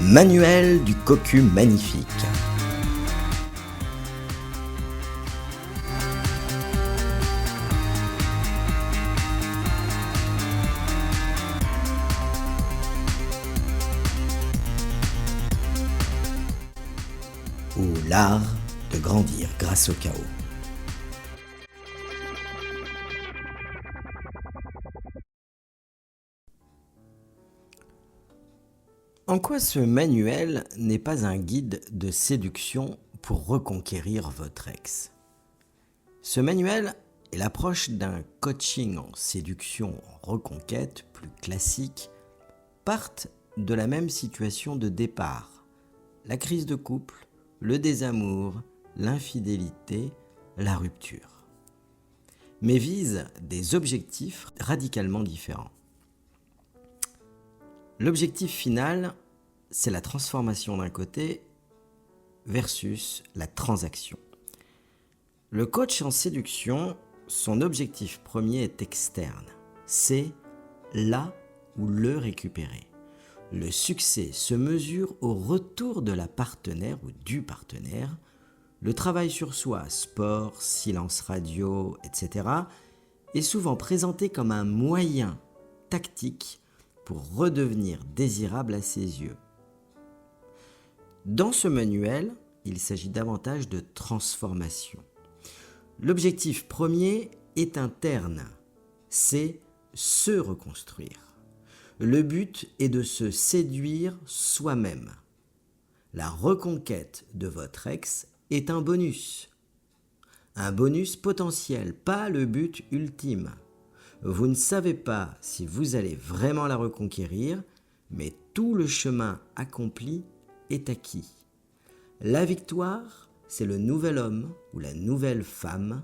Manuel du cocu magnifique. Ou l'art de grandir grâce au chaos. En quoi ce manuel n'est pas un guide de séduction pour reconquérir votre ex? Ce manuel est l'approche d'un coaching en séduction en reconquête plus classique, partent de la même situation de départ, la crise de couple, le désamour, l'infidélité, la rupture, mais vise des objectifs radicalement différents. L'objectif final, c'est la transformation d'un côté versus la transaction. Le coach en séduction, son objectif premier est externe. C'est là ou le récupérer. Le succès se mesure au retour de la partenaire ou du partenaire. Le travail sur soi, sport, silence radio, etc. est souvent présenté comme un moyen tactique pour redevenir désirable à ses yeux. Dans ce manuel, il s'agit davantage de transformation. L'objectif premier est interne, c'est se reconstruire. Le but est de se séduire soi-même. La reconquête de votre ex est un bonus potentiel, pas le but ultime. Vous ne savez pas si vous allez vraiment la reconquérir, mais tout le chemin accompli est acquis. La victoire, c'est le nouvel homme ou la nouvelle femme,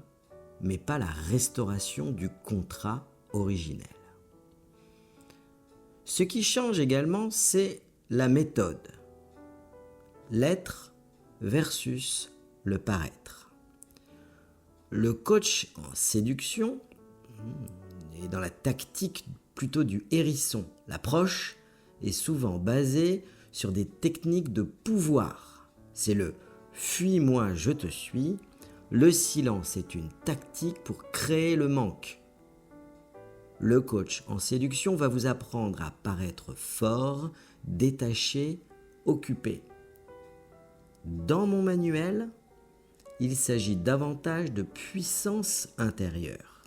mais pas la restauration du contrat originel. Ce qui change également, c'est la méthode. L'être versus le paraître. Le coach en séduction est dans la tactique plutôt du hérisson. L'approche est souvent basée sur des techniques de pouvoir. C'est le « fuis-moi, je te suis ». Le silence est une tactique pour créer le manque. Le coach en séduction va vous apprendre à paraître fort, détaché, occupé. Dans mon manuel, il s'agit davantage de puissance intérieure.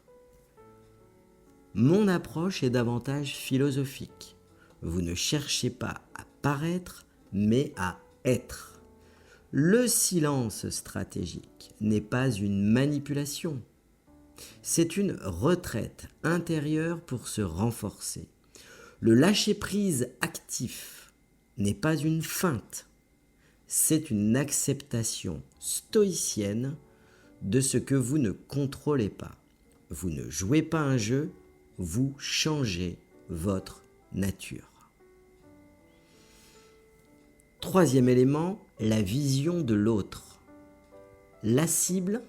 Mon approche est davantage philosophique. Vous ne cherchez pas à paraître, mais à être. Le silence stratégique n'est pas une manipulation. C'est une retraite intérieure pour se renforcer. Le lâcher-prise actif n'est pas une feinte. C'est une acceptation stoïcienne de ce que vous ne contrôlez pas. Vous ne jouez pas un jeu, vous changez votre nature. Troisième élément, la vision de l'autre. La cible,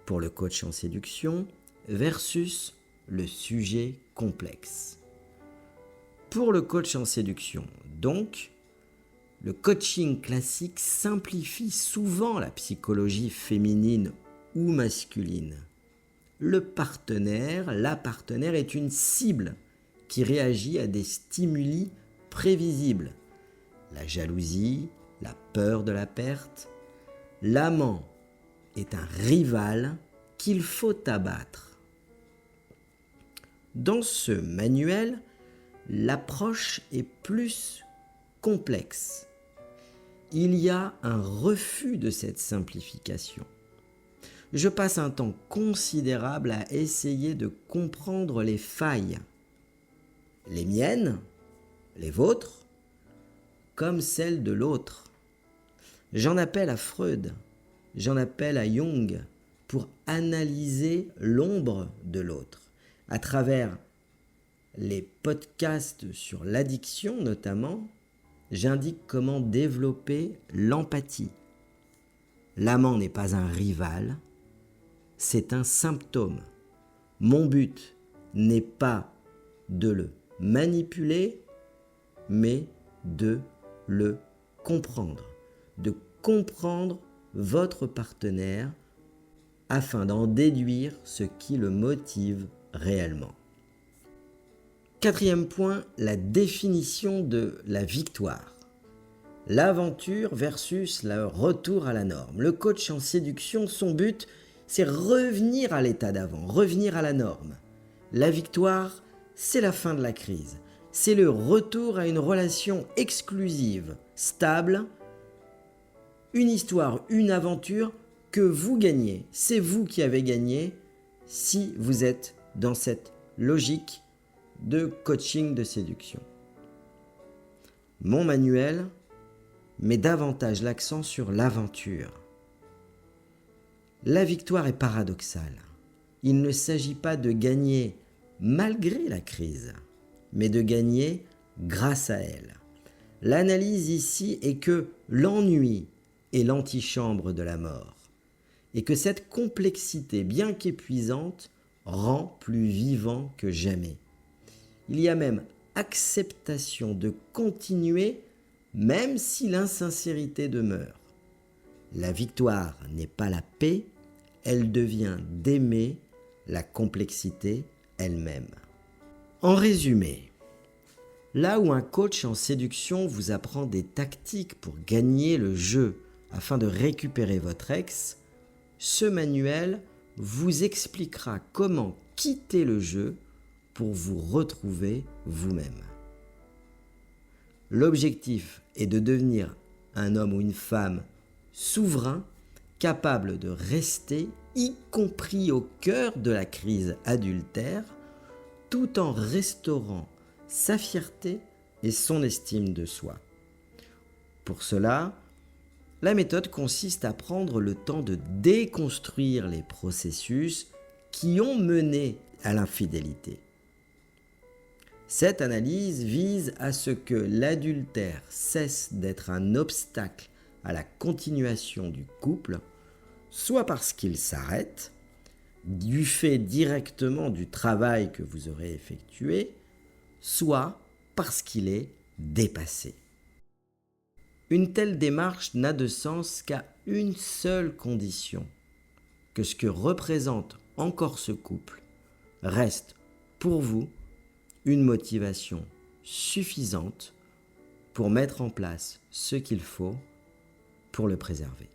pour le coach en séduction, versus le sujet complexe. Pour le coach en séduction, donc, le coaching classique simplifie souvent la psychologie féminine ou masculine. Le partenaire, la partenaire est une cible qui réagit à des stimuli prévisibles. La jalousie, la peur de la perte. L'amant est un rival qu'il faut abattre. Dans ce manuel, l'approche est plus complexe. Il y a un refus de cette simplification. Je passe un temps considérable à essayer de comprendre les failles, les miennes, les vôtres, comme celles de l'autre. J'en appelle à Freud, j'en appelle à Jung pour analyser l'ombre de l'autre. À travers les podcasts sur l'addiction notamment, j'indique comment développer l'empathie. L'amant n'est pas un rival, c'est un symptôme. Mon but n'est pas de le manipuler, mais de le comprendre, de comprendre votre partenaire afin d'en déduire ce qui le motive réellement. Quatrième point, la définition de la victoire. L'aventure versus le retour à la norme. Le coach en séduction, son but, c'est revenir à l'état d'avant, revenir à la norme. La victoire, c'est la fin de la crise. C'est le retour à une relation exclusive, stable, une histoire, une aventure que vous gagnez. C'est vous qui avez gagné si vous êtes dans cette logique de coaching de séduction. Mon manuel met davantage l'accent sur l'aventure. La victoire est paradoxale. Il ne s'agit pas de gagner malgré la crise, mais de gagner grâce à elle. L'analyse ici est que l'ennui est l'antichambre de la mort, et que cette complexité, bien qu'épuisante, rend plus vivant que jamais. Il y a même acceptation de continuer même si l'insincérité demeure. La victoire n'est pas la paix, elle devient d'aimer la complexité elle-même. En résumé, là où un coach en séduction vous apprend des tactiques pour gagner le jeu afin de récupérer votre ex, ce manuel vous expliquera comment quitter le jeu pour vous retrouver vous-même. L'objectif est de devenir un homme ou une femme souverain, capable de rester, y compris au cœur de la crise adultère, tout en restaurant sa fierté et son estime de soi. Pour cela, la méthode consiste à prendre le temps de déconstruire les processus qui ont mené à l'infidélité. Cette analyse vise à ce que l'adultère cesse d'être un obstacle à la continuation du couple, soit parce qu'il s'arrête, du fait directement du travail que vous aurez effectué, soit parce qu'il est dépassé. Une telle démarche n'a de sens qu'à une seule condition, que ce que représente encore ce couple reste pour vous une motivation suffisante pour mettre en place ce qu'il faut pour le préserver.